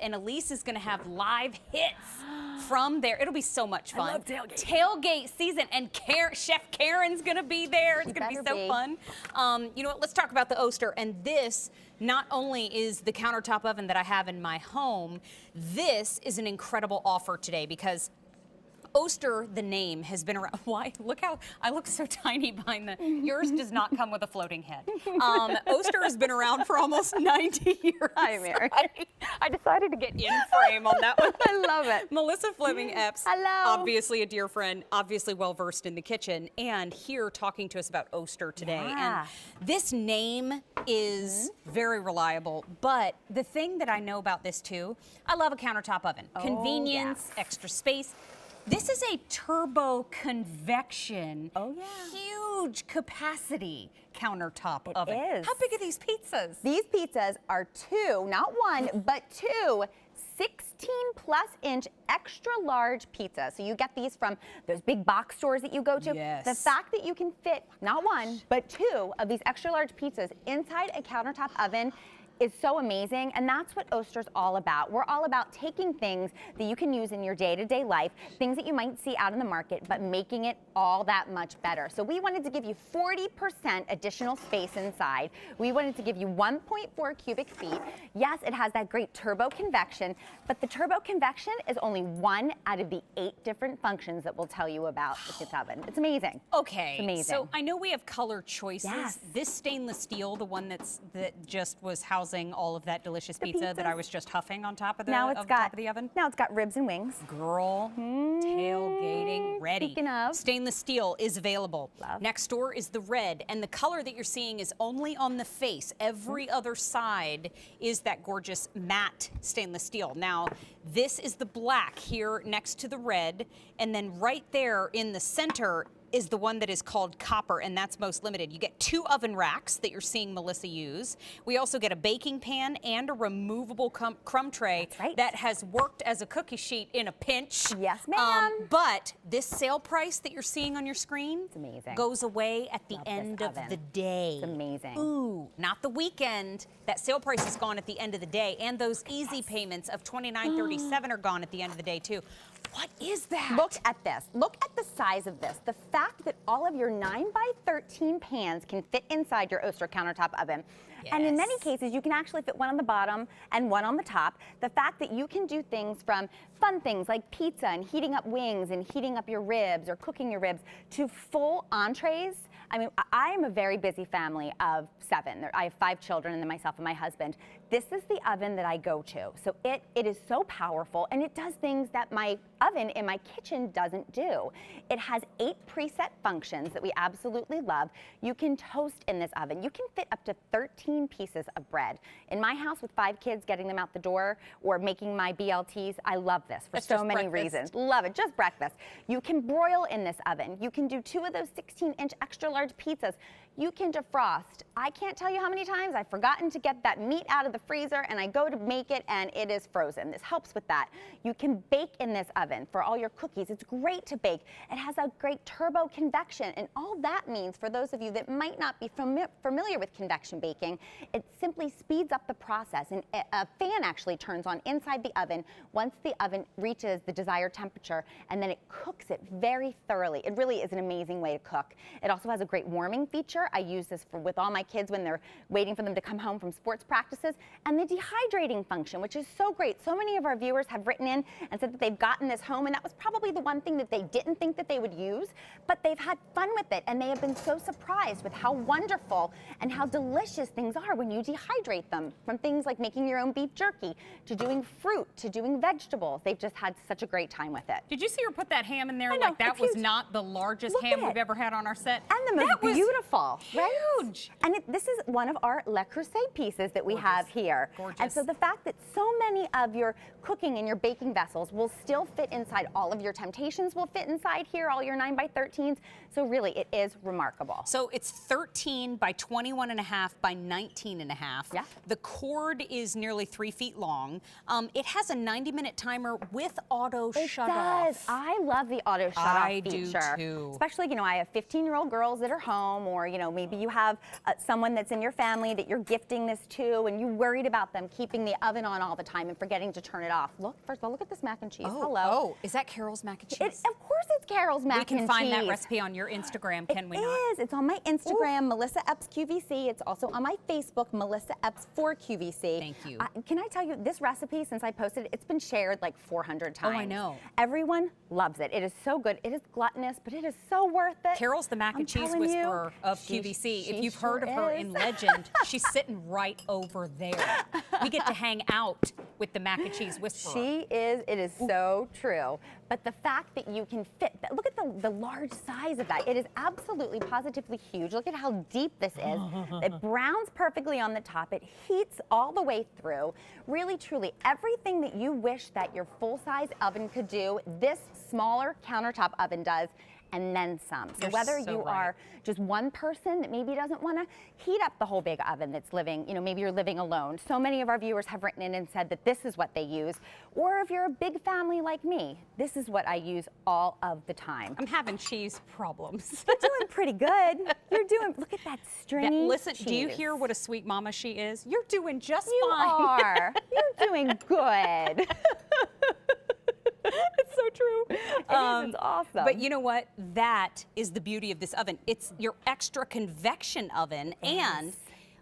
and Elise is going to have live hits from there. It'll be so much fun. I love tailgate. Tailgate season, and Chef Karen's going to be there. It's going to be so fun. You know what? Let's talk about the Oster. And this not only is the countertop oven that I have in my home, this is an incredible offer today because Oster, the name, has been around. Why? Look how I look so tiny behind the. Yours does not come with a floating head. Oster has been around for almost 90 years. Hi, Mary. I decided to get in frame on that one. I love it. Melissa Fleming Epps. Hello. Obviously a dear friend, obviously well versed in the kitchen, and here talking to us about Oster today. Yeah. And this name is very reliable, but the thing that I know about this too, I love a countertop oven. Convenience, extra space. This is a turbo convection, huge capacity countertop oven. It is. How big are these pizzas? These pizzas are two, not one, but two 16-plus-inch extra large pizzas. So you get these from those big box stores that you go to. Yes. The fact that you can fit not one, but two of these extra large pizzas inside a countertop oven is so amazing, and that's what Oster's all about. We're all about taking things that you can use in your day-to-day life, things that you might see out in the market, but making it all that much better. So we wanted to give you 40% additional space inside. We wanted to give you 1.4 cubic feet. Yes, it has that great turbo convection, but the turbo convection is only one out of the 8 different functions that we'll tell you about with this oven. It's amazing. Okay, it's amazing. So I know we have color choices. Yes. This stainless steel, the one that just was housing all of that delicious pizza that I was just huffing on top of the, top of the oven. Now it's got ribs and wings. Girl, tailgating ready. Speaking of. Stainless steel is available. Love. Next door is the red, and the color that you're seeing is only on the face. Every other side is that gorgeous matte stainless steel. Now, this is the black here next to the red, and then right there in the center is the one that is called copper, and that's most limited. You get 2 oven racks that you're seeing Melissa use. We also get a baking pan and a removable crumb tray that has worked as a cookie sheet in a pinch. Yes, ma'am. But this sale price that you're seeing on your screen goes away at the end of the day. It's amazing. Ooh, not the weekend. That sale price is gone at the end of the day, and those easy payments of $29.37 are gone at the end of the day too. What is that? Look at this. Look at the size of this. The fact that all of your 9x13 pans can fit inside your Oster countertop oven. Yes. And in many cases, you can actually fit one on the bottom and one on the top. The fact that you can do things from fun things like pizza and heating up wings and heating up your ribs or cooking your ribs to full entrees. I mean, I am a very busy family of 7. I have 5 children and then myself and my husband. This is the oven that I go to. So it is so powerful, and it does things that my oven in my kitchen doesn't do. It has 8 preset functions that we absolutely love. You can toast in this oven. You can fit up to 13 pieces of bread. In my house with 5 kids, getting them out the door or making my BLTs, I love this for so many reasons. Love it, just breakfast. You can broil in this oven. You can do 2 of those 16-inch extra large pizzas. You can defrost. I can't tell you how many times I've forgotten to get that meat out of the freezer and I go to make it and it is frozen. This helps with that. You can bake in this oven for all your cookies. It's great to bake. It has a great turbo convection, and all that means for those of you that might not be familiar with convection baking, it simply speeds up the process, and a fan actually turns on inside the oven once the oven reaches the desired temperature, and then it cooks it very thoroughly. It really is an amazing way to cook. It also has a great warming feature. I use this with all my kids when they're waiting for them to come home from sports practices, and the dehydrating function, which is so great. So many of our viewers have written in and said that they've gotten this home, and that was probably the one thing that they didn't think that they would use, but they've had fun with it, and they have been so surprised with how wonderful and how delicious things are when you dehydrate them, from things like making your own beef jerky, to doing fruit, to doing vegetables. They've just had such a great time with it. Did you see her put that ham in there? I know, like that was not the largest ham we've ever had on our set? And the most beautiful, huge. Right? And this is one of our Le Creuset pieces that we have here. Gorgeous. And so the fact that so many of your cooking and your baking vessels will still fit inside, all of your temptations will fit inside here, all your 9x13s. So really, it is remarkable. So it's 13 by 21 and a half by 19 and a half. Yeah. The cord is nearly 3 feet long. It has a 90-minute timer with auto shut off. I love the auto shut off feature. I do too. Especially, I have 15-year-old girls that are home, or, maybe you have someone that's in your family that you're gifting this to, and you're worried about them keeping the oven on all the time and forgetting to turn it off. Look, first of all, look at this mac and cheese. Hello. Oh, is that Carol's mac and cheese? Of course it's Carol's mac and cheese. We can find that recipe on your Instagram, can we not? It is. It's on my Instagram, Melissa Epps QVC. It's also on my Facebook, Melissa Epps for QVC. Thank you. Can I tell you, this recipe, since I posted it, it's been shared like 400 times. Oh, I know. Everyone loves it. It is so good. It is gluttonous, but it is so worth it. Carol's the mac and cheese whisperer of QVC. If you've heard of her in Legend, she's sitting right over there. We get to hang out with the mac and cheese whisperer. She is. It is so true. But the fact that you can fit, look at the large size of that. It is absolutely positively huge. Look at how deep this is. It browns perfectly on the top. It heats all the way through. Really, truly, everything that you wish that your full-size oven could do, this smaller countertop oven does, and then some. So whether you are just one person that maybe doesn't want to heat up the whole big oven that's living, maybe you're living alone. So many of our viewers have written in and said that this is what they use. Or if you're a big family like me, this is what I use all of the time. I'm having cheese problems. You're doing pretty good. You're doing, look at that stringy Listen, cheese. do you hear what a sweet mama she is? You're doing just You fine. are. You're doing good. It's so true. It is. It's awesome. But you know what? That is the beauty of this oven. It's your extra convection oven, and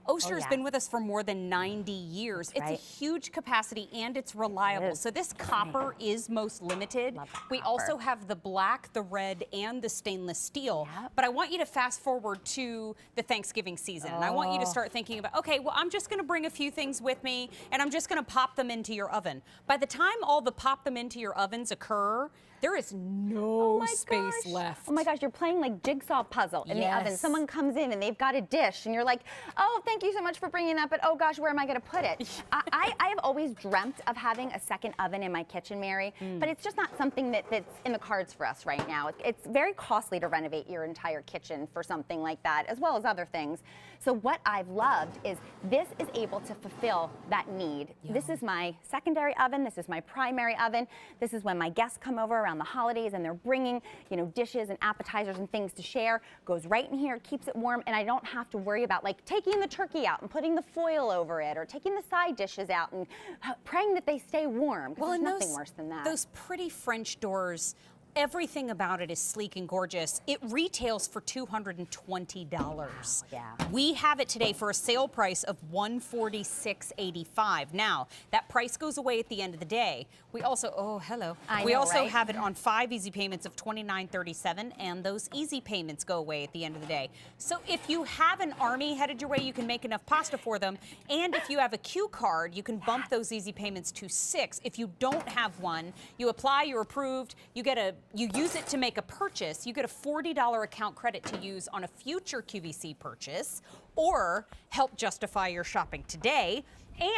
Oster's been with us for more than 90 years. It's a huge capacity and it's reliable. So this copper is most limited. We also have the black, the red, and the stainless steel. But I want you to fast forward to the Thanksgiving season. And I want you to start thinking about, okay, well, I'm just going to bring a few things with me and I'm just going to pop them into your oven. By the time all the pop them into your ovens occur, there is no space left. Oh my gosh, you're playing like jigsaw puzzle in the oven. Someone comes in and they've got a dish and you're like, oh, thank you so much for bringing that, but oh gosh, where am I gonna put it? I have always dreamt of having a second oven in my kitchen, Mary, but it's just not something that's in the cards for us right now. It's very costly to renovate your entire kitchen for something like that, as well as other things. So what I've loved is this is able to fulfill that need. This is my secondary oven, this is my primary oven. This is when my guests come over around the holidays and they're bringing, dishes and appetizers and things to share. Goes right in here, keeps it warm, and I don't have to worry about like taking the turkey out and putting the foil over it, or taking the side dishes out and praying that they stay warm. Well, there's nothing worse than that. Those pretty French doors, everything about it is sleek and gorgeous. It retails for $220. We have it today for a sale price of $146.85. Now, that price goes away at the end of the day. We also, we also have it on 5 easy payments of $29.37, and those easy payments go away at the end of the day. So if you have an army headed your way, you can make enough pasta for them. And if you have a Q card, you can bump those easy payments to 6. If you don't have one, you apply, you're approved, you use it to make a purchase, you get a $40 account credit to use on a future QVC purchase, or help justify your shopping today,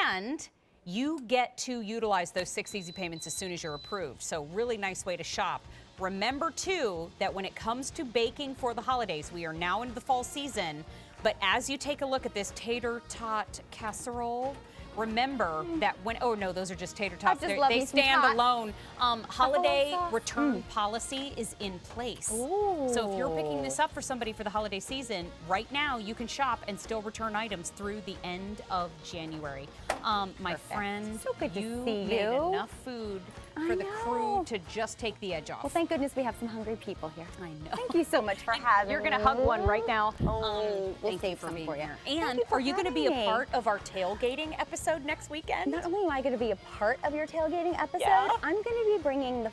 and you get to utilize those 6 easy payments as soon as you're approved. So really nice way to shop. Remember too, that when it comes to baking for the holidays, we are now into the fall season, but as you take a look at this tater tot casserole, remember that those are just tater tots. They stand alone. Holiday return policy is in place. So if you're picking this up for somebody for the holiday season, right now you can shop and still return items through the end of January. My friend, so good to you see made you. enough food for the crew to just take the edge off. Well, thank goodness we have some hungry people here. I know. Thank you so much for having me. You're going to hug one right now. We'll thank save you for some being for you. here. And are you going to be a part of our tailgating episode next weekend? Not only am I going to be a part of your tailgating episode, I'm going to be bringing the